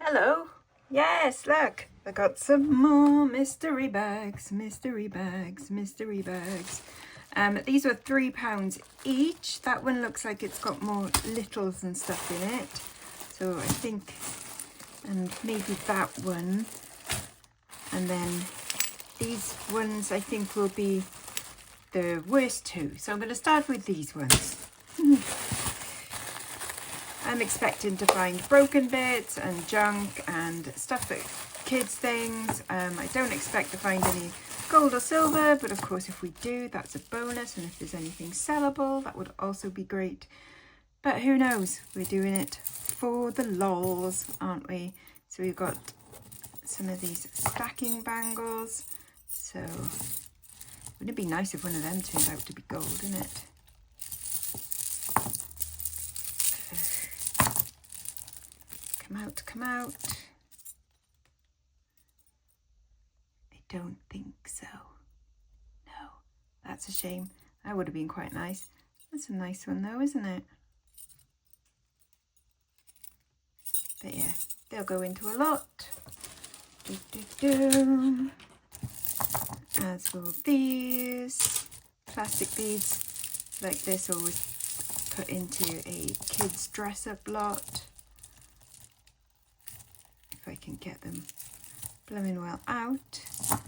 Hello. Yes, look. I got some more mystery bags, mystery bags, mystery bags. These were £3 each. That one looks like it's got more littles and stuff in it. So I think, and maybe that one. And then these ones I think will be the worst two. So I'm going to start with these ones. I'm expecting to find broken bits and junk and stuff that kids things. I don't expect to find any gold or silver, but of course if we do, that's a bonus. And if there's anything sellable, that would also be great. But who knows? We're doing it for the lols, aren't we? So we've got some of these stacking bangles. So wouldn't it be nice if one of them turned out to be gold, isn't it? Come out. I don't think so. No, that's a shame. That would have been quite nice. That's a nice one though, isn't it? But yeah, they'll go into a lot. As will these plastic beads like this, always put into a kids dress up lot. If I can get them blooming well out.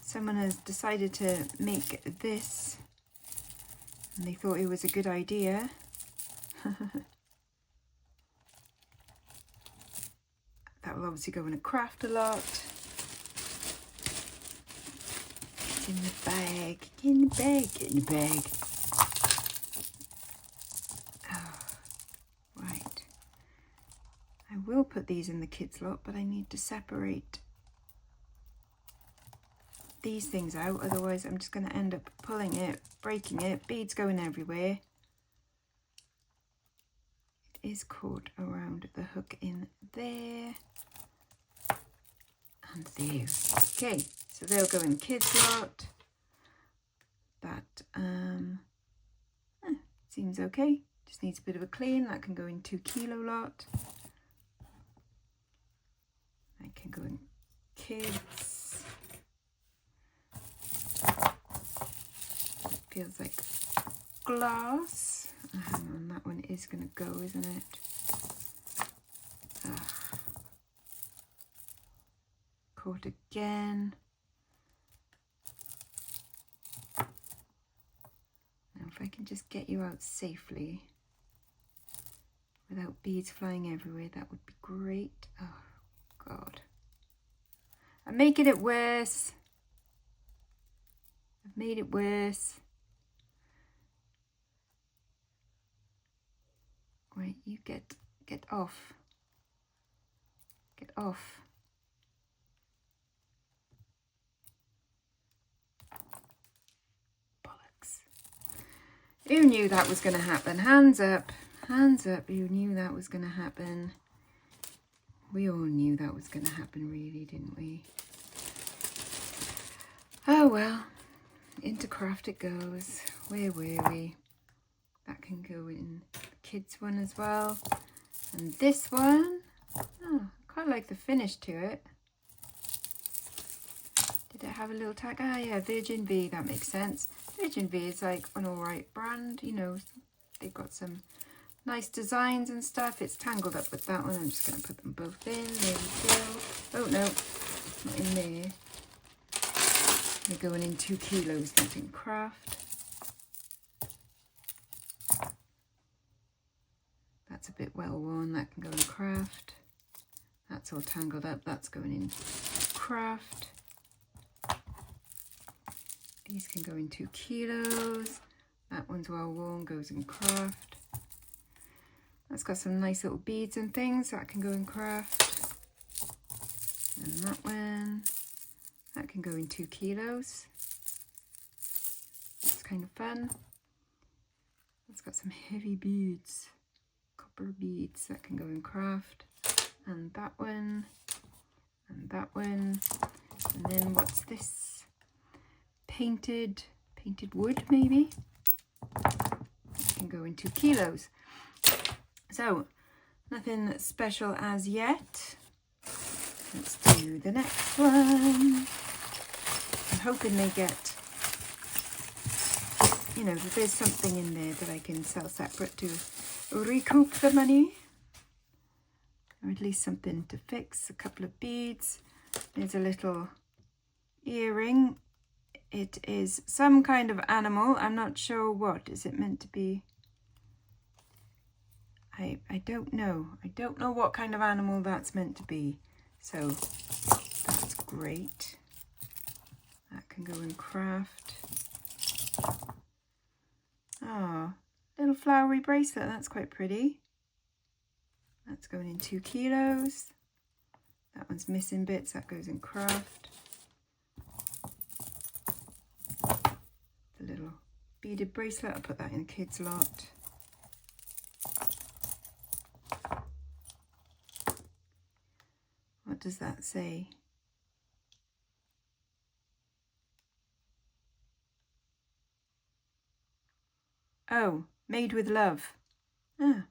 Someone has decided to make this and they thought it was a good idea. That will obviously go in a craft a lot. Get in the bag, get in the bag, get in the bag. I will put these in the kids lot, but I need to separate these things out, otherwise I'm just going to end up pulling it, breaking it, beads going everywhere. It is caught around the hook in there and there. Okay, so they'll go in kids lot. That seems okay, just needs a bit of a clean. That can go in 2 kilo lot. I can go in kids. Feels like glass. Hang on, that one is going to go, isn't it? Caught again. Now if I can just get you out safely without beads flying everywhere, that would be great. Oh God. I'm making it worse. I've made it worse. Right, you get off. Get off. Bollocks. Who knew that was going to happen? Hands up. Hands up. Who knew that was going to happen? We all knew that was going to happen, really, didn't we? Oh well, into craft it goes. Where were we? That can go in the kids one as well. And this one, oh, I quite like the finish to it. Did it have a little tag? Ah, yeah, Virgin V, that makes sense. Virgin V is like an alright brand, you know, they've got some nice designs and stuff. It's tangled up with that one. I'm just going to put them both in. There we go. Oh no, not in there. They're going in 2 kilos, not in craft. That's a bit well worn. That can go in craft. That's all tangled up. That's going in craft. These can go in 2 kilos. That one's well worn, goes in craft. That's got some nice little beads and things. That can go in craft. And that one, that can go in 2 kilos. It's kind of fun. It's got some heavy beads, copper beads. That can go in craft. And that one, and that one. And then what's this? Painted wood, maybe? That can go in 2 kilos. So, nothing special as yet. Let's do the next one. I'm hoping they get, you know, that there's something in there that I can sell separate to recoup the money. Or at least something to fix. A couple of beads. There's a little earring. It is some kind of animal. I'm not sure what. Is it meant to be? I don't know. I don't know what kind of animal that's meant to be. So that's great. That can go in craft. Oh, little flowery bracelet. That's quite pretty. That's going in 2 kilos. That one's missing bits. That goes in craft. The little beaded bracelet. I'll put that in kids' lot. What does that say? Oh, made with love. Ah,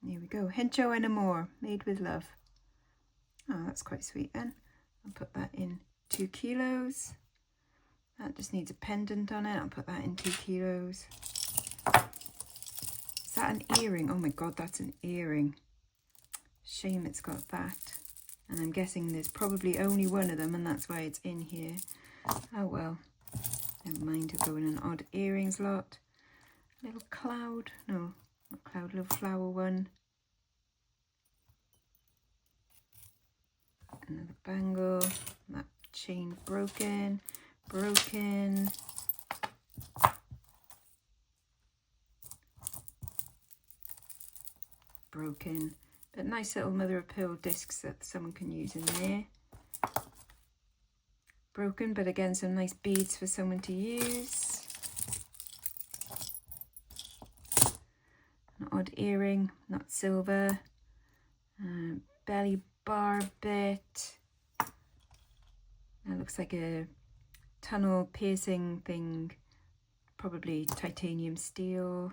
here we go. Hencho and more, made with love. Oh, that's quite sweet then. I'll put that in 2 kilos. That just needs a pendant on it. I'll put that in 2 kilos. Is that an earring? Oh my God, that's an earring. Shame it's got that. And I'm guessing there's probably only one of them and that's why it's in here. Oh well, never mind, it'll go in an odd earrings lot. Little cloud, no, not cloud, little flower one. Another bangle, that chain broken. But nice little mother of pearl discs that someone can use in there. Broken, but again, some nice beads for someone to use. An odd earring, not silver. Belly bar bit. That looks like a tunnel piercing thing. Probably titanium steel.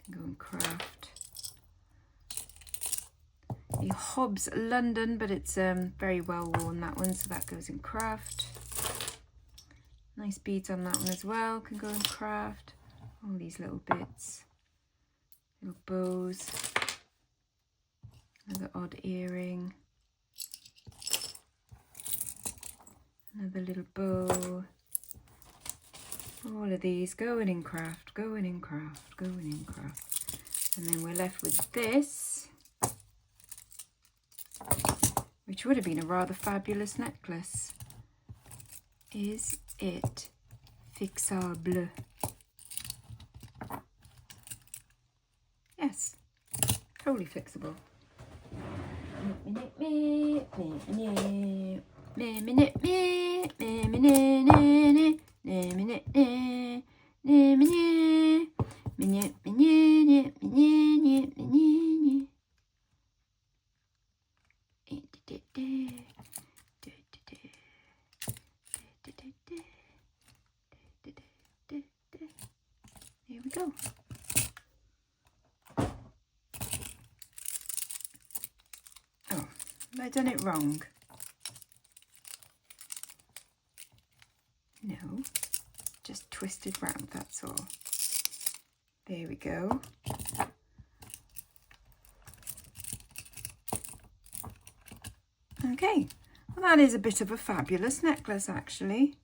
Can go in craft. A Hobbs London, but it's very well worn, that one, so that goes in craft. Nice beads on that one as well, can go in craft. All these little bits, little bows. Another odd earring. Another little bow. All of these going in craft, going in craft, going in craft. And then we're left with this, which would have been a rather fabulous necklace. Is it fixable? Yes, totally fixable. Here we go. Oh, have I done it wrong? No, just twisted round, that's all. There we go. Okay, well that is a bit of a fabulous necklace actually.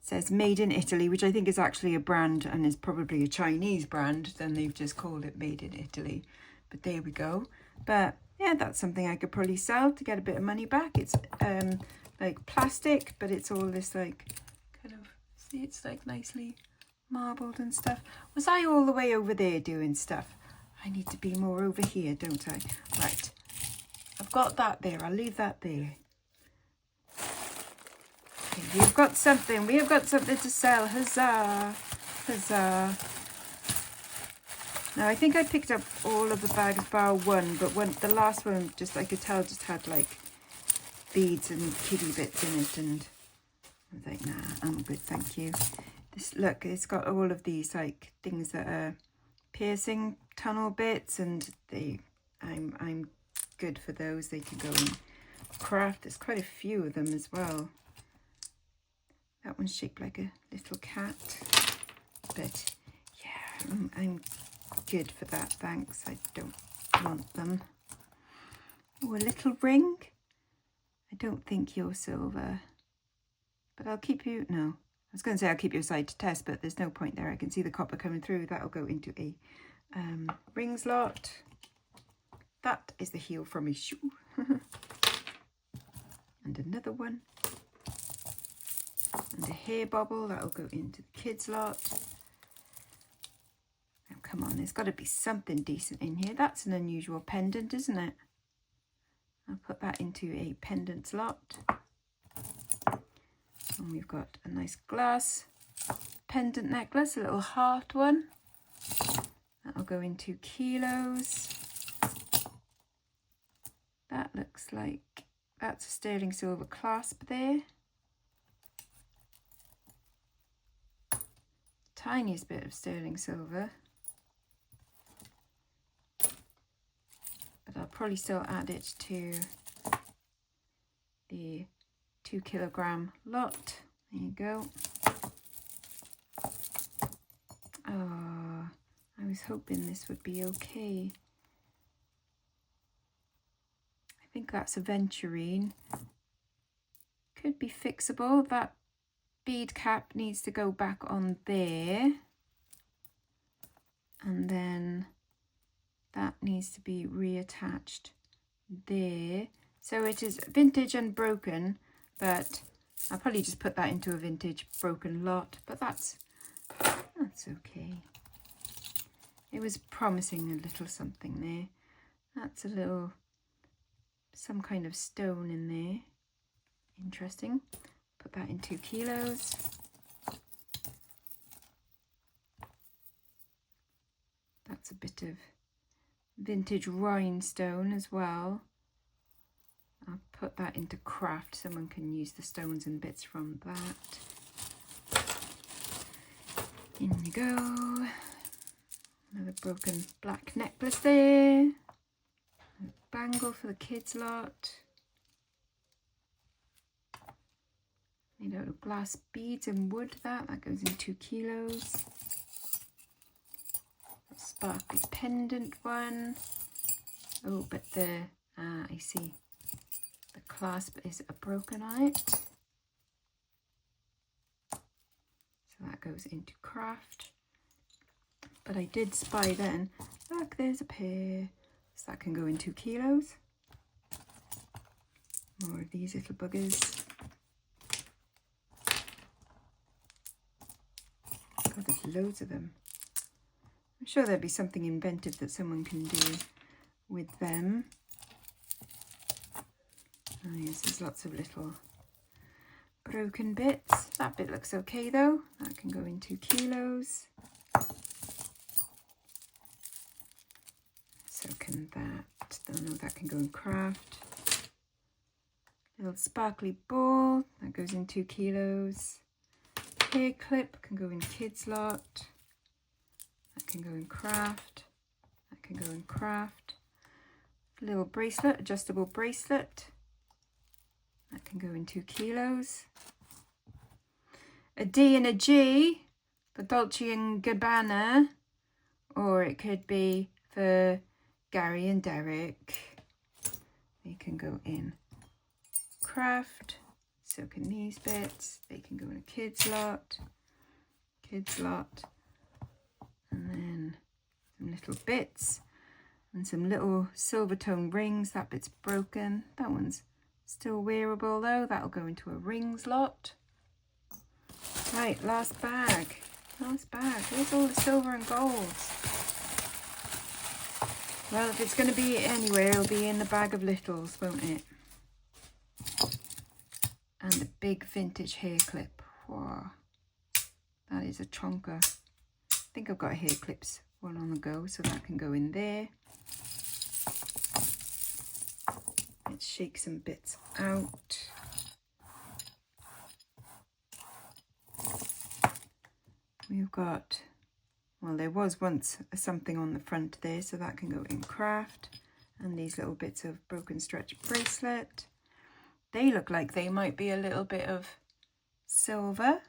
It says made in Italy, which I think is actually a brand and is probably a Chinese brand, then they've just called it made in Italy. But there we go. But yeah, that's something I could probably sell to get a bit of money back. It's like plastic, but it's all this like kind of, see, it's like nicely marbled and stuff. Was I all the way over there doing stuff? I need to be more over here, don't I? Right, I've got that there. I'll leave that there. Okay, we've got something. We have got something to sell. Huzzah! Huzzah! Now I think I picked up all of the bags bar one, but the last one, just I could tell, just had like beads and kiddie bits in it, and I was like, nah, I'm good, thank you. This, look, it's got all of these like things that are piercing tunnel bits, and I'm good for those. They can go in craft. There's quite a few of them as well. That one's shaped like a little cat. But yeah, I'm good for that, thanks. I don't want them. Oh, a little ring. I don't think you're silver. But I'll keep you... No. I was going to say I'll keep you aside to test, but there's no point there. I can see the copper coming through. That'll go into a ring slot. That is the heel from a shoe. And another one. And a hair bobble. That'll go into the kids lot. Now, come on. There's got to be something decent in here. That's an unusual pendant, isn't it? I'll put that into a pendant slot. And we've got a nice glass pendant necklace, a little heart one. That'll go into kilos. That looks like that's a sterling silver clasp there. Tiniest bit of sterling silver. But I'll probably still add it to the 2 kilogram lot. There you go. Oh, I was hoping this would be okay. I think that's aventurine. Could be fixable. That bead cap needs to go back on there. And then that needs to be reattached there. So it is vintage and broken, but I'll probably just put that into a vintage broken lot, but that's okay. It was promising a little something there. That's a little, some kind of stone in there. Interesting. Put that in 2 kilos. That's a bit of vintage rhinestone as well. I'll put that into craft. Someone can use the stones and bits from that. In you go. Another broken black necklace there. A bangle for the kids lot. Made out of glass beads and wood. That goes in 2 kilos. A sparkly pendant one. Oh, but I see. The clasp is broken on it. So that goes into craft. But I did spy then, look, there's a pair. So that can go in 2 kilos. More of these little buggers. God, there's loads of them. I'm sure there'll be something inventive that someone can do with them. Oh yes, there's lots of little broken bits. That bit looks okay though. That can go in 2 kilos. So can that. Oh no, that can go in craft. Little sparkly ball. That goes in 2 kilos. Hair clip can go in kids lot. That can go in craft. That can go in craft. Little bracelet, adjustable bracelet. That can go in 2 kilos. A D and a G for Dolce and Gabbana, or it could be for Gary and Derek. They can go in craft. So can these bits. They can go in a kids lot, and then some little bits and some little silver tone rings. That bit's broken. That one's still wearable though. That'll go into a rings lot. Right, last bag. Last bag. Here's all the silver and golds. Well, if it's going to be anywhere, it'll be in the bag of littles, won't it? And the big vintage hair clip. Wow. That is a chonker. I think I've got a hair clips one on the go, so that can go in there. Let's shake some bits out. We've got, well, there was once something on the front there, so that can go in craft. And these little bits of broken stretch bracelet. They look like they might be a little bit of silver.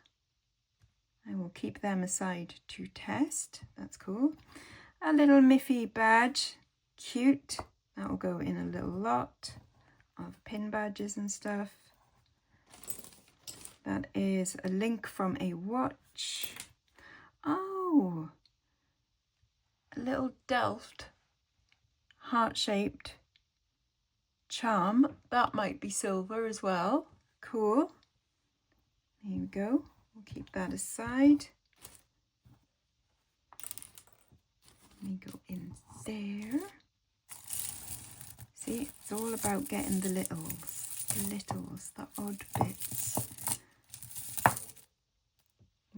I will keep them aside to test. That's cool. A little Miffy badge. Cute. That will go in a little lot of pin badges and stuff. That is a link from a watch. Oh, a little Delft heart-shaped charm. That might be silver as well. Cool. There we go. We'll keep that aside. Let me go in there. See, it's all about getting the littles, the odd bits.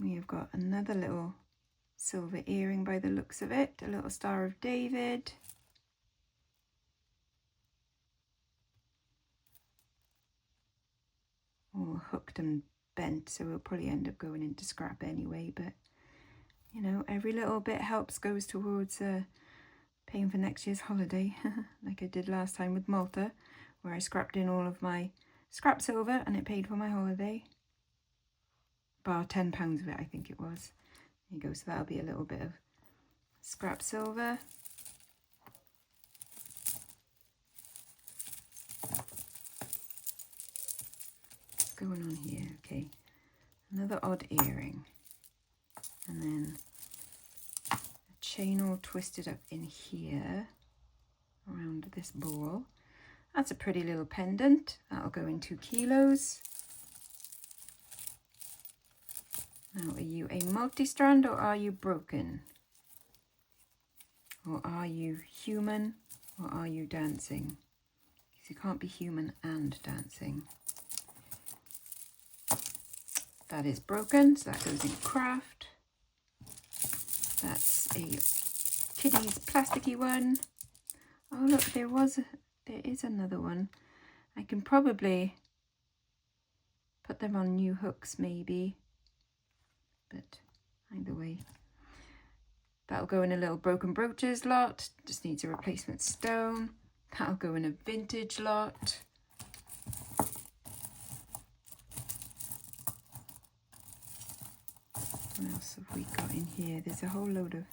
We have got another little silver earring by the looks of it, a little Star of David. All hooked and bent, so we'll probably end up going into scrap anyway, but you know, every little bit helps, goes towards paying for next year's holiday, like I did last time with Malta, where I scrapped in all of my scrap silver and it paid for my holiday. Bar £10 of it, I think it was. There you go, so that'll be a little bit of scrap silver. What's going on here? Okay, another odd earring. And then a chain all twisted up in here around this ball. That's a pretty little pendant. That'll go in 2 kilos. Now, are you a multi-strand or are you broken? Or are you human or are you dancing? Because you can't be human and dancing. That is broken, so that goes in craft. That's a kiddie's plasticky one. Oh look, there is another one. I can probably put them on new hooks maybe. But either way, that'll go in a little broken brooches lot. Just needs a replacement stone. That'll go in a vintage lot. What else have we got in here? There's a whole load of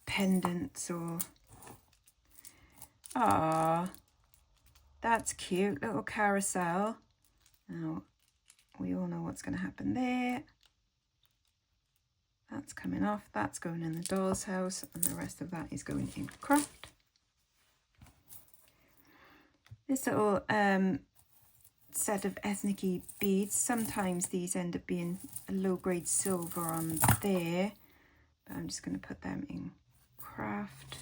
pendants or... Ah, that's cute. Little carousel. Now, we all know what's going to happen there. That's coming off. That's going in the doll's house. And the rest of that is going in craft. This little set of ethnic beads. Sometimes these end up being a low-grade silver on there. But I'm just going to put them in craft.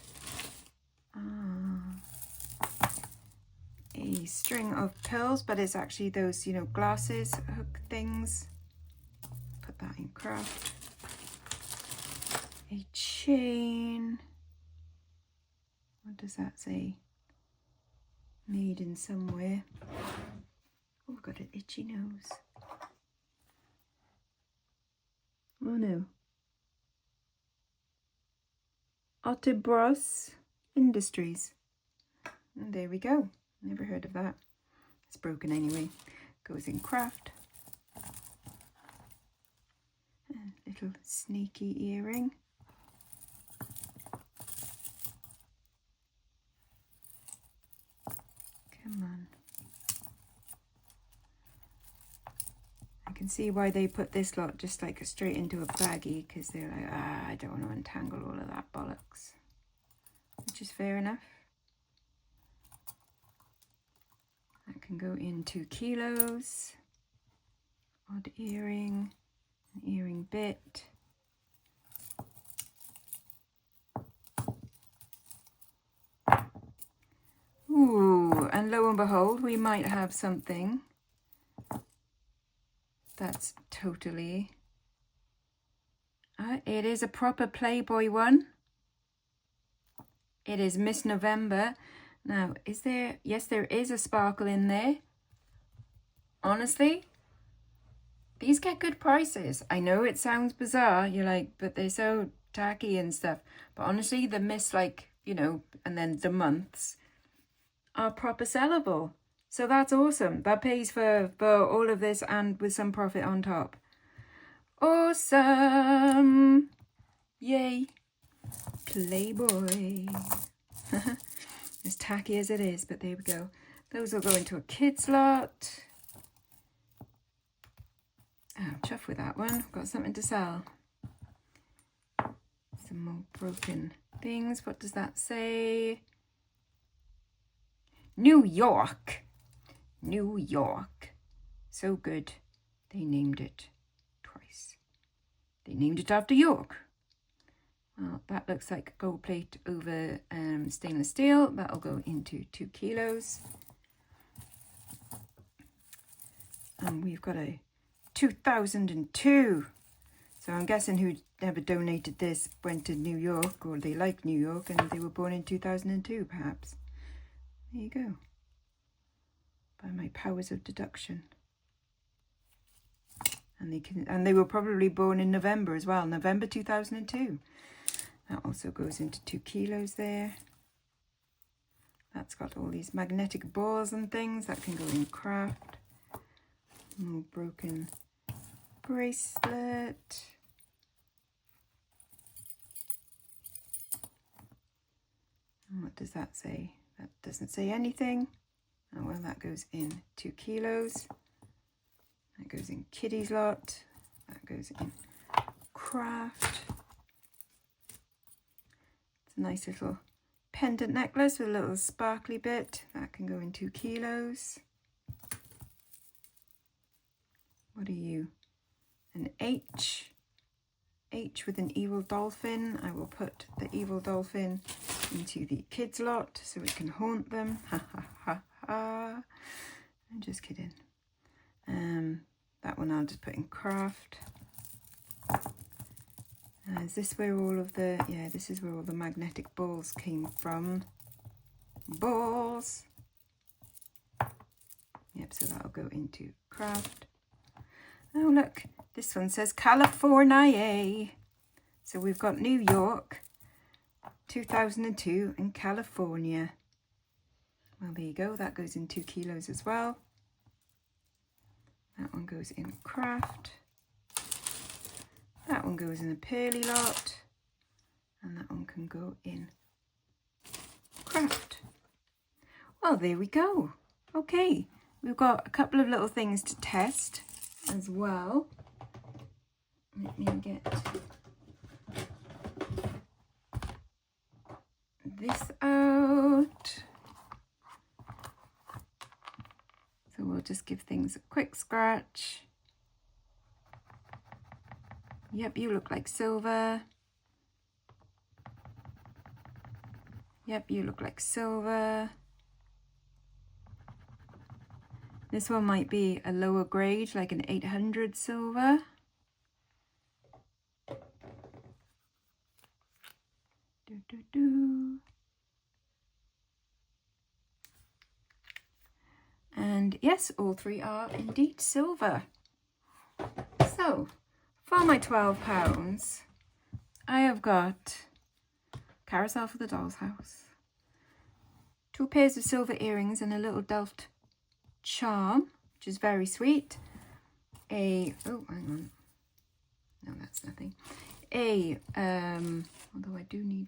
A string of pearls, but it's actually those, you know, glasses hook things. Put that in craft. A chain. What does that say? Made in somewhere. Oh, I've got an itchy nose. Oh no. Ottebros Industries. And there we go. Never heard of that. It's broken anyway. Goes in craft. A little snaky earring. Come on. I can see why they put this lot just like straight into a baggie, because they're like, I don't want to untangle all of that bollocks. Which is fair enough. That can go in 2 kilos. Odd earring, an earring bit. Ooh, and lo and behold, we might have something that's totally... it is a proper Playboy one. It is Miss November. Now, is there... Yes, there is a sparkle in there. Honestly, these get good prices. I know it sounds bizarre. You're like, but they're so tacky and stuff. But honestly, the Miss, like, you know, and then the months are proper sellable. So that's awesome. That pays for all of this and with some profit on top. Awesome. Yay. Playboy. As tacky as it is, but there we go. Those will go into a kid's lot. Oh, chuff with that one. Got something to sell. Some more broken things. What does that say? New York. New York. So good. They named it twice. They named it after York. Well, that looks like gold plate over stainless steel. That'll go into 2 kilos. And we've got a 2002. So I'm guessing whoever donated this went to New York, or they like New York, and they were born in 2002, perhaps. There you go. By my powers of deduction. And they were probably born in November as well, November 2002. That also goes into 2 kilos there. That's got all these magnetic balls and things that can go in craft. More broken bracelet. And what does that say? That doesn't say anything. Oh, well, that goes in 2 kilos. That goes in Kitty's lot. That goes in craft. It's a nice little pendant necklace with a little sparkly bit. That can go in 2 kilos. What are you? An H. H with an evil dolphin. I will put the evil dolphin into the kids lot so it can haunt them. Ha ha ha ha. I'm just kidding. That one I'll just put in craft. Is this where all of the, yeah, this is where all the magnetic balls came from. Balls. Yep, so that'll go into craft. Oh, look, this one says California. So we've got New York, 2002, and California. Well, there you go. That goes in 2 kilos as well. That one goes in craft. That one goes in a pearly lot. And that one can go in craft. Well, there we go. Okay, we've got a couple of little things to test as well. Let me get this out. So we'll just give things a quick scratch. Yep, you look like silver. Yep, you look like silver. This one might be a lower grade, like an 800 silver. Do, do, do. And yes, all 3 are indeed silver. So, for my £12, I have got Carousel for the Doll's House, 2 pairs of silver earrings and a little Delft charm, which is very sweet. Oh, hang on. No, that's nothing. Although I do need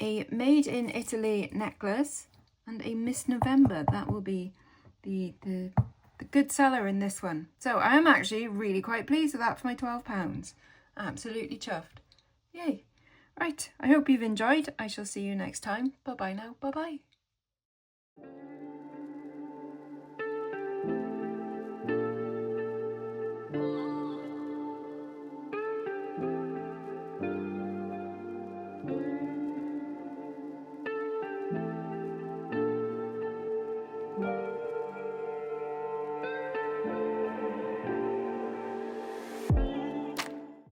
a Made in Italy necklace and a Miss November. That will be the good seller in this one. So I'm actually really quite pleased with that for my £12. Absolutely chuffed. Yay. Right, I hope you've enjoyed. I shall see you next time. Bye-bye now. Bye-bye.